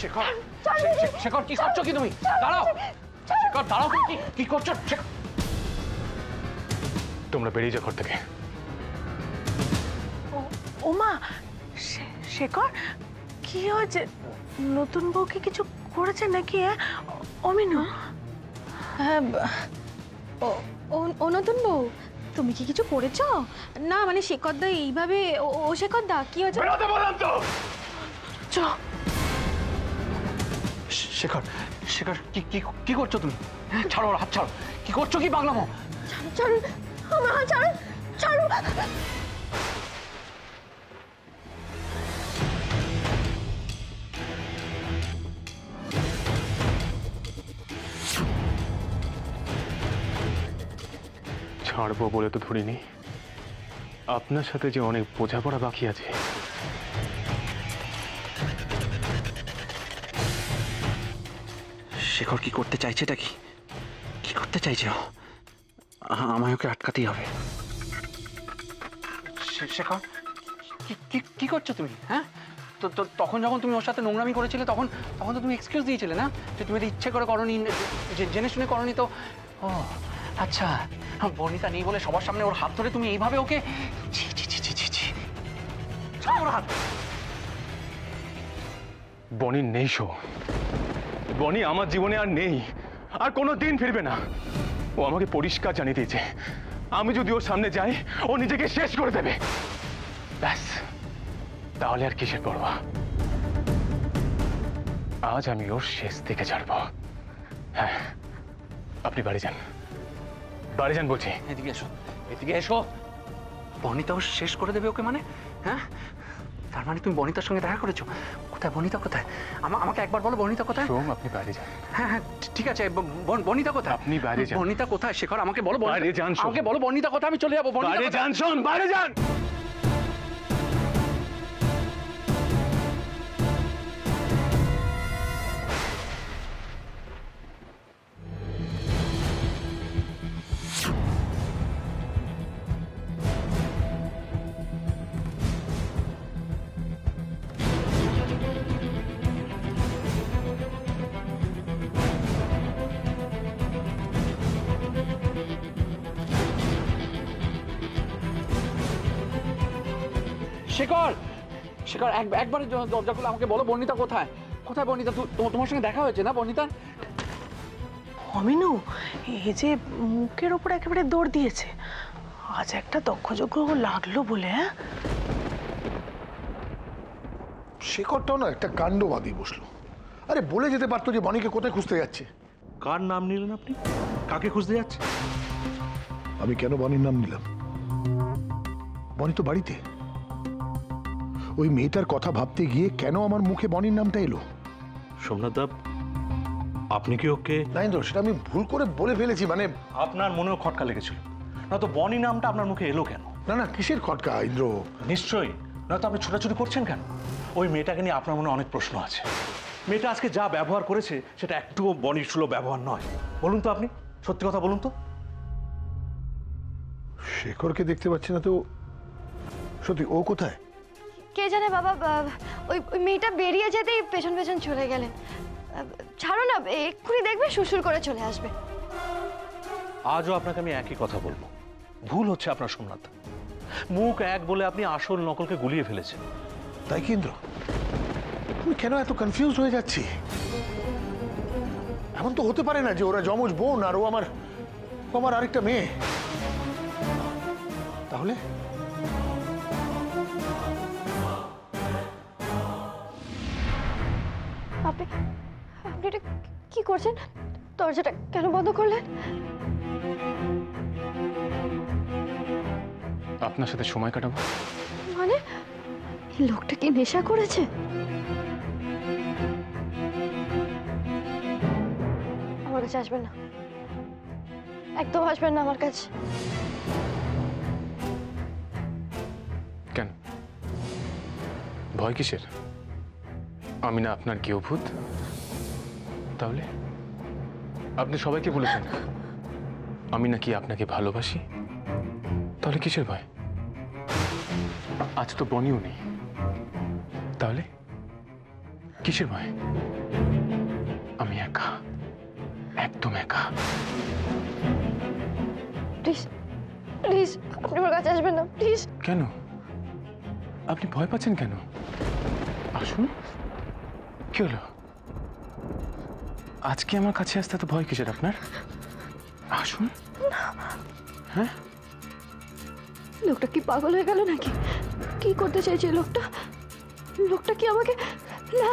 শেখর, শেখর কি করছো কি তুমি? দাঁড়াও শেখর, দাঁড়াও, কি করছো? তোমরা বেরিয়ে যাও ঘর থেকে। ওমা, শেখর কি হয়েছে? নতুন বউকে কিছু করেছে নাকি? অমিনু? হ্যাঁ, ও নতুন বউ, তুমি কি কিছু করেছো? না মানে শেখর দা এইভাবে, ও শেখর দা কি হয়েছে? বেরোতে বললাম তো। চ। শেখর, শেখর কি করছো তুমি? ছাড়ো ওর হাত, ছাড়ো। কি করছো কি পাগলামো? ছাড়ুন আমার হাত, ছাড়ুন, ছাড়ুন। ছাড়বো বলে তো ধরিনি। আপনার সাথে যে অনেক বোঝাপড়া বাকি আছে। শেখর কি করতে চাইছে? এটা কি করতে চাইছে? আমায় ওকে আটকাতেই হবে। শেখর কি করছো তুমি? হ্যাঁ, তো তখন যখন তুমি ওর সাথে নোংরামি করেছিলে তখন তো তুমি এক্সকিউজ দিয়েছিলে না যে তুমি এটা ইচ্ছে করে করনি, জেনে শুনে করনি। তো ও আচ্ছা, বনিতা নেই বলে সবার সামনে ওর হাত ধরে তুমি এইভাবে ওকে ওর হাত। বনি নেই শো, বনি আমার জীবনে আর নেই, আর কোনো দিন ফিরবে না। ও আমাকে পরিষ্কার জানিয়ে দিয়েছে আমি যদি ওর সামনে যাই ও নিজেকে শেষ করে দেবে। ব্যাস, তাহলে আর কিসের পরোয়া? আজ আমি ওর শেষ থেকে ছাড়ব। হ্যাঁ, আপনি বাড়ি যান, বাড়ি যান বলছি। এদিকে এসো, এদিকে এসো। বনিতাও শেষ করে দেবে ওকে মানে? হ্যাঁ, তার মানে তুমি বনিতার সঙ্গে দেখা করেছো? কোথায় বনিতা, কোথায়? আমাকে একবার বলো বনিতা কোথায়? সোম, আপনি বাইরে যান। হ্যাঁ হ্যাঁ ঠিক আছে, বনিতা কোথায়? আপনি বাইরে যান। বনিতা কোথায়? শেখর আমাকে বলো, বাইরে যান। আমাকে বলো বনিতা কোথায়, আমি চলে যাবো। বাইরে যান শোন, বাইরে যান। শেখর, শেখর একবারে দরজা খুলে আমাকে বলো বনিতা কোথায়? কোথায় বনিতা? তোমার সঙ্গে দেখা হয়েছে না বনিতা? অমিনু, এই যে মুখের ওপর একেবারে দৌড় দিয়েছে, আজ একটা দক্ষযজ্ঞ লাগলো বলে। হ্যাঁ, শেখরটাও না একটা কাণ্ড বাঁধিয়ে বসলো। আরে বলে যেতে পারতো যে বনিকে কোথায় খুঁজতে যাচ্ছে। কার নাম নিলেন আপনি? কাকে খুঁজতে যাচ্ছে? আমি কেন বনির নাম নিলাম? বনি তো বাড়িতে। ওই মেয়েটার কথা ভাবতে গিয়ে কেন আমার মুখে বনির নামটা এলো? সোমনাথ দা, আপনি কি ওকে? না ইন্দ্র, সেটা আমি ভুল করে বলে ফেলেছি। মানে আপনার মনেও খটকা লেগেছিল না তো? বনি নামটা আপনার মুখে এলো কেন? না না, কিসের খটকা ইন্দ্র? নিশ্চয়ই না তো। আপনি ছোটাছুটি করছেন কেন? ওই মেয়েটাকে নিয়ে আপনার মনে অনেক প্রশ্ন আছে। মেয়েটা আজকে যা ব্যবহার করেছে সেটা একটুও বনির সুলভ ব্যবহার নয়। বলুন তো আপনি, সত্যি কথা বলুন তো। শেখরকে দেখতে পাচ্ছি না তো, সত্যি ও কোথায়? কে জানে বাবা, ওই মেয়েটা বেরিয়ে যেতেই পেছন পেছন চলে গেলেন। ছাড়ো না, এক্ষুনি দেখবে শ্বশুর করে চলে আসবে। আজও আপনাকে আমি একই কথা বলবো, ভুল হচ্ছে আপনার সোমনাথ। মুখ এক বলে আপনি আসল নকলকে গুলিয়ে ফেলেছেন। তাই কি ইন্দ্র? আমি কেন এত কনফিউজ হয়ে যাচ্ছি? এমন তো হতে পারে না যে ওরা যমজ বোন আর ও আমার আরেকটা মেয়ে। তাহলে আপনি এটা কি করছেন? দরজাটা কেন বন্ধ করলেন? আপনার সাথে সময় কাটাবো। মানে এই লোকটা কি নেশা করেছে? আমার কাছে আসবেন না, একদম আসবেন না আমার কাছে। কেন, ভয় কিসের? আমি না আপনার গৃহভূত? তাহলে আপনি সবাইকে বলেছেন আমি নাকি আপনাকে ভালোবাসি, তাহলে কিসের ভয়? আজ তো বনিও নেই, তাহলে কিসের ভয়? আমি একা, একদম একা। প্লিজ প্লিজ আপনি আমার কাছে আসবেন না প্লিজ। কেন? আপনি ভয় পাচ্ছেন কেন? আসুন। কি হলো? আজকে আমার কাছে আসতে তো ভয় কিসের আপনার? আসুন। হ্যাঁ, লোকটা কি পাগল হয়ে গেল নাকি? কি করতে চাইছে লোকটা? লোকটা কি আমাকে না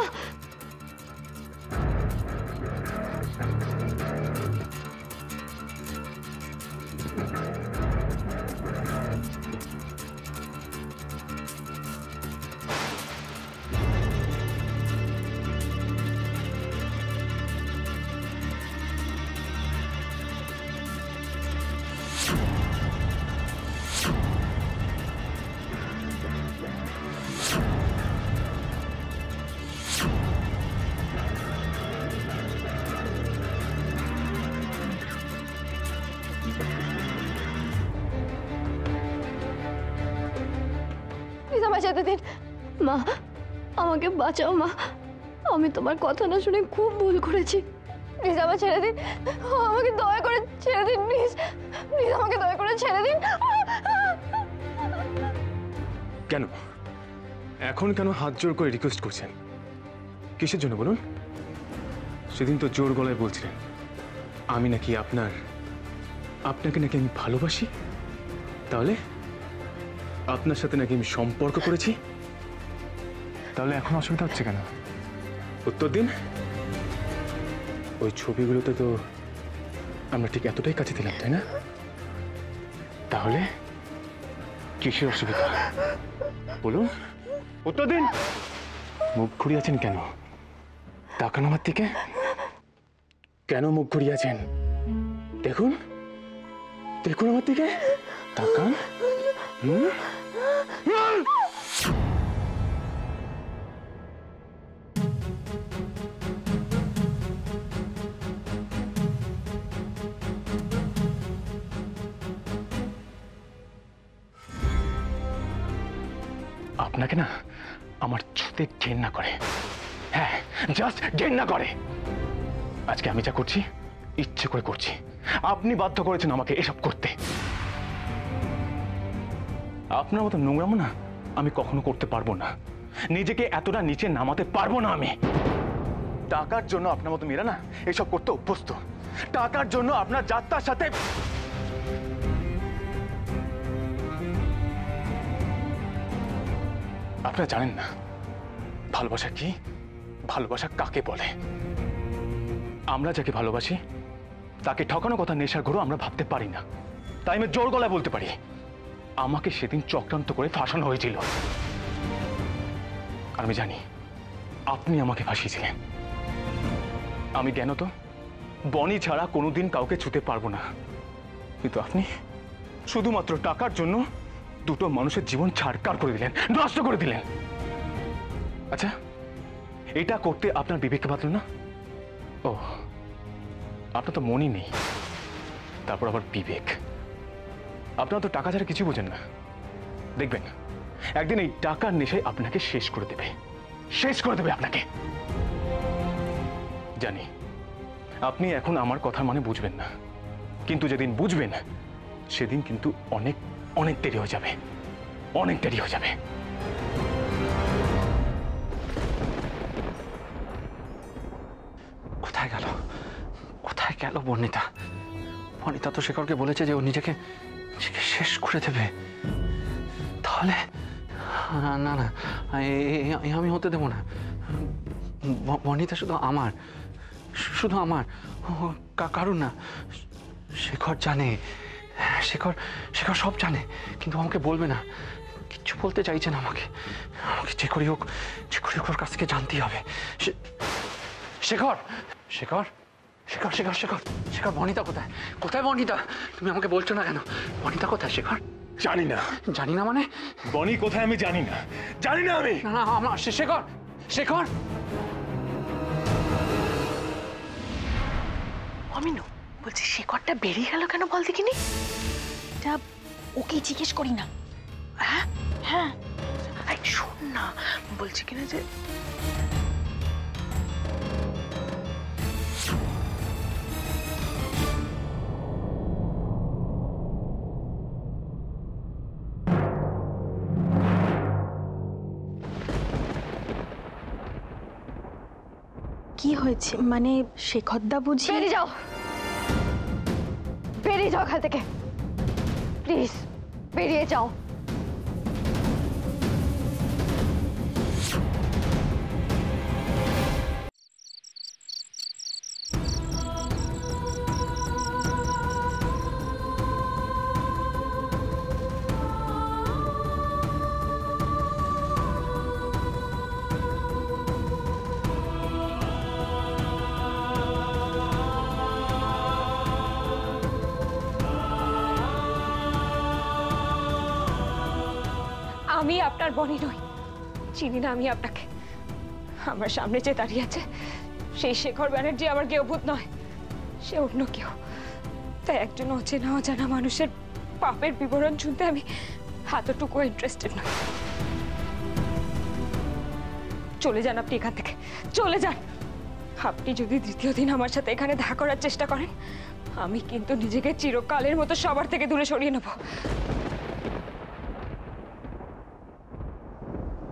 প্লিজ আমায় যেতে দিন। মা আমাকে বাঁচাও মা, আমি তোমার কথা না শুনে খুব ভুল করেছি। প্লিজ আমায় ছেড়ে দিন, আমাকে দয়া করে ছেড়ে দিন প্লিজ। প্লিজ আমাকে দয়া করে ছেড়ে দিন। কেন এখন কেন হাত জোর করে রিকোয়েস্ট করছেন? কিসের জন্য বলুন? সেদিন তো জোর গলায় বলছিলেন আমি নাকি আপনাকে নাকি আমি ভালোবাসি, তাহলে আপনার সাথে নাকি আমি সম্পর্ক করেছি, তাহলে এখন অসুবিধা হচ্ছে কেন? উত্তর দিন। ওই ছবিগুলোতে তো আমরা ঠিক এতটাই কাছে ছিলাম, তাই না? তাহলে কিসের অসুবিধা বলুন? উত্তর দিন। মুখ ঘুরিয়ে আছেন কেন? তাকান আমার দিকে। কেন মুখ ঘুরিয়ে আছেন? দেখুন দেখুন আমার দিকে তাকান। আপনাকে না আমার ছুতে ঘেন্না করে। হ্যাঁ, জাস্ট ঘেন্না করে। আজকে আমি যা করছি ইচ্ছে করে করছি, আপনি বাধ্য করেছেন আমাকে এসব করতে। আপনার মতো নোংরামো না আমি কখনো করতে পারবো না, নিজেকে এতটা নিচে নামাতে পারবো না আমি। টাকার জন্য আপনার মতো মেয়েরা না এসব করতে অভ্যস্ত। টাকার জন্য আপনার যাত্রার সাথে আপনারা জানেন না ভালোবাসা কি, ভালোবাসা কাকে বলে। আমরা যাকে ভালোবাসি তাকে ঠকানো কথা নেশার ঘোরও আমরা ভাবতে পারি না, তাই আমি জোর গলায় বলতে পারি আমাকে সেদিন চক্রান্ত করে ফাঁসানো হয়েছিল। আর আমি জানি আপনি আমাকে ফাঁসিয়েছিলেন। আমি জ্ঞানত বনি ছাড়া কোনোদিন কাউকে ছুতে পারবো না, কিন্তু আপনি শুধুমাত্র টাকার জন্য দুটো মানুষের জীবন ছাড়কার করে দিলেন, নষ্ট করে দিলেন। আচ্ছা, এটা করতে আপনার বিবেকে বাঁধল না? ও, আপনার তো মনই নেই, তারপর আবার বিবেক। আপনারা তো টাকা ছাড়া কিছু বোঝেন না। দেখবেন একদিন এই টাকার নেশায় আপনাকে শেষ করে দেবে, শেষ করে দেবে আপনাকে। জানি আপনি এখন আমার কথা মানে বুঝবেন না, কিন্তু যেদিন বুঝবেন সেদিন কিন্তু অনেক অনেক দেরি হয়ে যাবে, অনেক দেরি হয়ে যাবে। কোথায় গেল? কোথায় গেল বর্ণিতা? বর্ণিতা তো শেখরকে বলেছে যে ও নিজেকে শেষ করে দেবে। তাহলে না না, আমি হতে দেবো না। বর্ণিতা শুধু আমার, শুধু আমার, কারণ না। শেখর জানে, শেখর সব জানে, কিন্তু আমাকে বলবে না। কিচ্ছু বলতে চাইছে না আমাকে। আমাকে যে করি হোক ওর কাছ থেকে জানতেই হবে। শেখর শেখর শেখর শেখর শেখর শেখর বর্ণিতা কোথায়? কোথায় বর্ণিতা? তুমি আমাকে বলছো না কেন? বর্ণিতা কোথায় শেখর? জানি না। জানি না মানে? বনি কোথায় আমি জানি না, জানি না আমি। না আমার শেখর শেখর অমিনু বলছি শেখরটা বেরিয়ে গেল কেন বল দেখিনি? এটা ওকেই জিজ্ঞেস করি না। হ্যাঁ হ্যাঁ, শোন না, বলছি কিনা যে কি হয়েছে? মানে শেখরদা বুঝি? বেরিয়ে যাও, বেরিয়ে যাও এখান থেকে, প্লিজ বেরিয়ে যাও। আমি আপনার বনি নই, চিনি না আমি আপনাকে। আমার সামনে যে দাঁড়িয়ে আছে সেই শেখর ব্যানার্জি আমার কেউ ভূত নয়, সে অন্য কেউ। তাই একজন অচেনা অজানা মানুষের পাপের বিবরণ শুনতে আমি এতটুকু ইন্টারেস্টেড নই। চলে যান আপনি এখান থেকে, চলে যান। আপনি যদি দ্বিতীয় দিন আমার সাথে এখানে দেখা করার চেষ্টা করেন, আমি কিন্তু নিজেকে চিরকালের মতো সবার থেকে দূরে সরিয়ে নেব।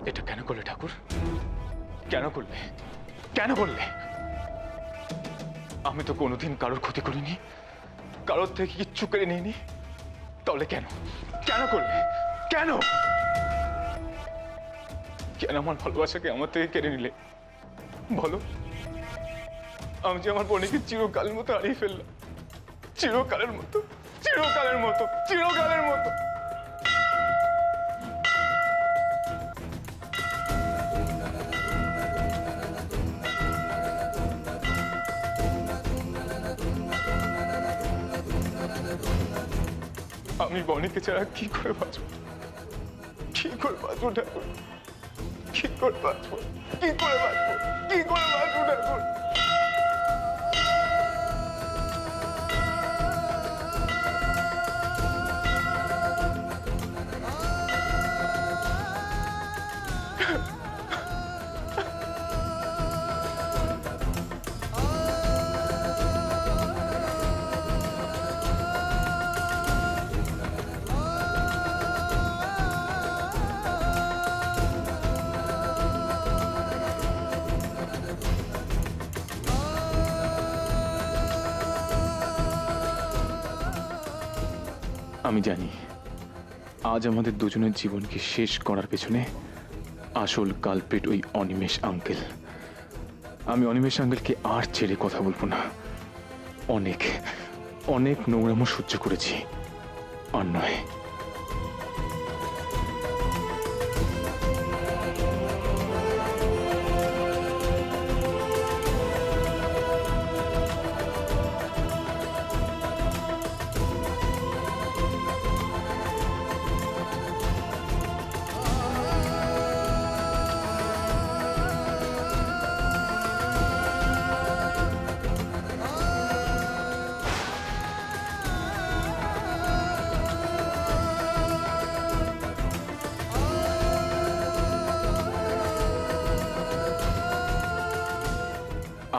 এটা কেন করলে ঠাকুর? কেন করলে? কেন করলে? আমি তো কোনোদিন কারোর ক্ষতি করিনি, কারোর থেকে কিচ্ছু কেড়ে নিইনি। তাহলে কেন? কেন করলে? কেন? কেন আমার ভালোবাসাকে আমার থেকে কেড়ে নিলে বলো? আমি যে আমার বোনকে চিরকালের মতো হারিয়ে ফেললাম, চিরকালের মতো, চিরকালের মতো, চিরকালের মতো। আমি বনিকে ছাড়া কি করে বাঁচবো? কি করে বাঁচবো ঠাকুর? কি করে বাঁচবো? কি করে বাঁচবো? কি করে বাঁচবো ঠাকুর? আমি জানি আজ আমাদের দুজনের জীবনকে শেষ করার পেছনে আসল কালপেট ওই অনিমেষ আঙ্কেল। আমি অনিমেষ আঙ্কেলকে আর ছেড়ে কথা বলবো না। অনেক অনেক নোংরামো সহ্য করেছি, আর নয়।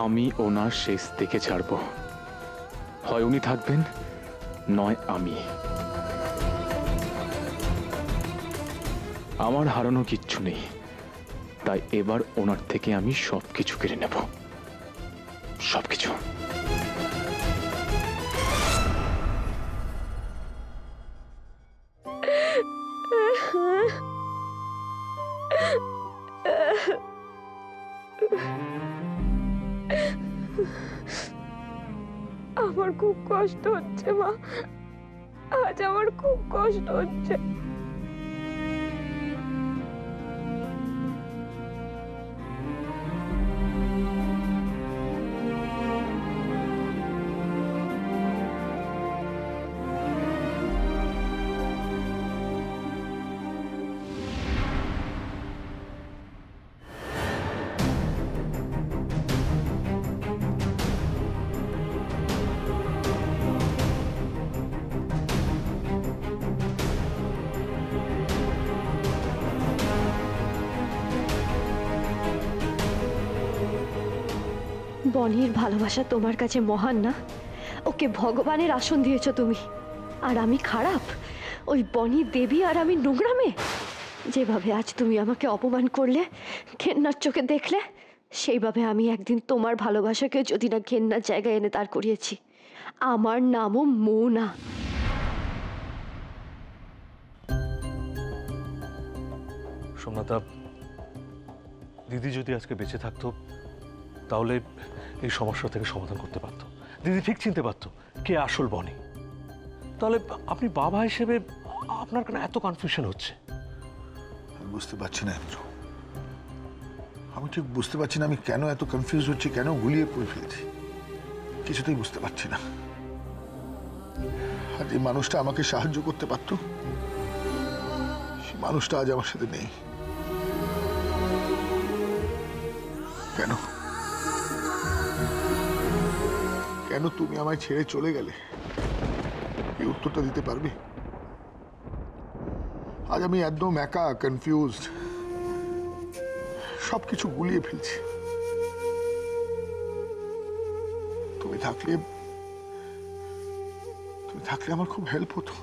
আমি ওনার শেষ দেখে ছাড়ব, হয় উনি থাকবেন নয় আমি। আমার হারানো কিচ্ছু নেই, তাই এবার ওনার থেকে আমি সবকিছু কেড়ে নেব, সবকিছু। আমার খুব কষ্ট হচ্ছে মা, আজ আমার খুব কষ্ট হচ্ছে। বনির ভালোবাসা তোমার কাছে মহান না? ওকে ভগবানের আসন দিয়েছো তুমি, আর আমি খারাপ? ওই বনি দেবী আর আমি নোংরা মেয়ে? যেভাবে আজ তুমি আমাকে অপমান করলে, ঘেন্নার চোখে দেখলে, সেইভাবে আমি একদিন তোমার ভালোবাসাকে যদি না ঘেন্নার জায়গায় এনে দাঁড় করিয়েছি। আমার নামও মৌনা। সোমনাথা, দিদি যদি আজকে বেঁচে থাকতো তাহলে এই সমস্যা থেকে সমাধান করতে পারতো। দিদি ঠিক চিনতে পারতো কে আসল বনি। তাহলে আপনি বাবা হিসেবে আপনার কেন এত কনফিউশন হচ্ছে? আমি বুঝতে পারছি না ইন্দ্র, আমি ঠিক বুঝতে পারছি না আমি কেন এত কনফিউজ হচ্ছি, কেন গুলিয়ে পড়ে ফেলছি, কিছুতেই বুঝতে পারছি না। আর যে মানুষটা আমাকে সাহায্য করতে পারতো সেই মানুষটা আজ আমার সাথে নেই। কেন কেন তুমি আমায় ছেড়ে চলে গেলে? এই উত্তরটা দিতে পারবে? আজ আমি একদম একা, কনফিউজড, সবকিছু গুলিয়ে ফেলছি। তুমি থাকলে আমার খুব হেল্প হতো।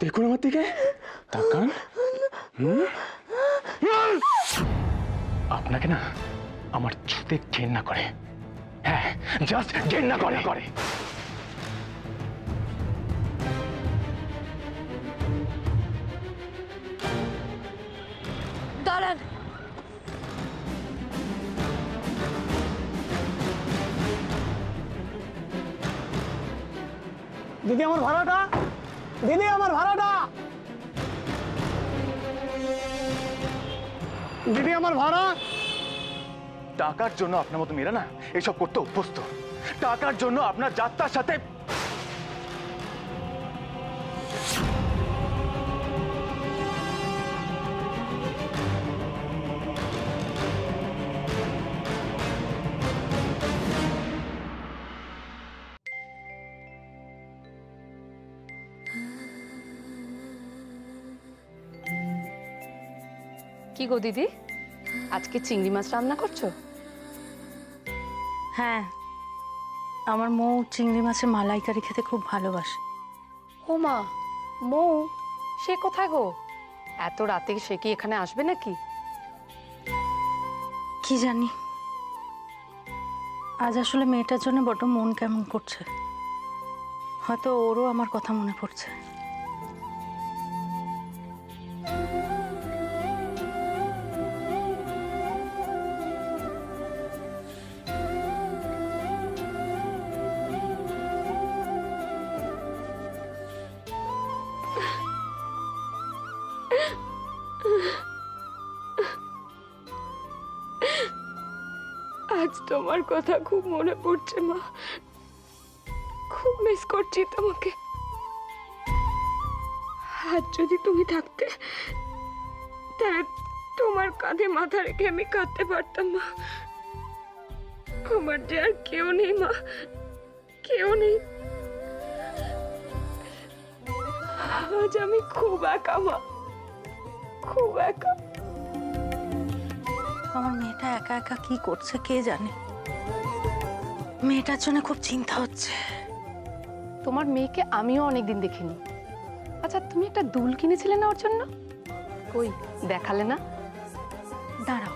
দেখুন আমার দিকে তাকান। আপনাকে না আমার ছুতে ঘেন্না করে, হ্যাঁ জাস্ট ঘেন্না করে। দাঁড়ান, দিদি আমার ভাড়াটা, দিদি আমার ভাড়াটা, দিদি আমার ভাড়া। টাকার জন্য আপনার মতো মেয়েরা না এসব করতে অভ্যস্ত। টাকার জন্য আপনার যাত্রার সাথে কি গো দিদি, আজকে চিংড়ি মাছ রান্না করছো? হ্যাঁ, আমার মৌ চিংড়ি মাছের মালাইকারি খেতে খুব ভালোবাসে। ও মা, মৌ সে কোথায় গো? এত রাতে সে কি এখানে আসবে নাকি? কি জানি, আজ আসলে মেয়েটার জন্য বড্ড মন কেমন করছে। হয়তো ওরও আমার কথা মনে পড়ছে। আজ তোমার কথা খুব মনে পড়ছে মা, খুব মিস করছি তোমাকে। আজ যদি তুমি থাকতে তাহলে তোমার কাঁধে মাথা রেখে আমি কাঁদতে পারতাম মা। আমার যে আর কেউ নেই মা, কেউ নেই। আজ আমি খুব একা মা, খুব একা। আমার মেয়েটা একা একা কি করছে কে জানে। মেয়েটার জন্য খুব চিন্তা হচ্ছে। তোমার মেয়েকে আমিও অনেকদিন দেখিনি। আচ্ছা, তুমি একটা দুল কিনেছিলে না ওর জন্য? কই দেখালে না? দাঁড়াও,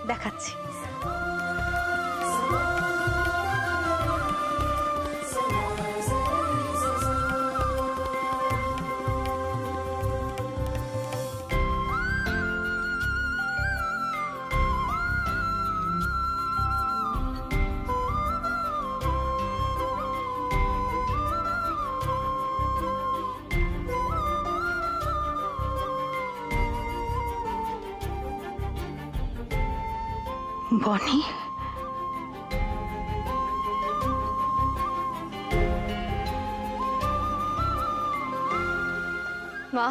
দেখাচ্ছি। বনি, মা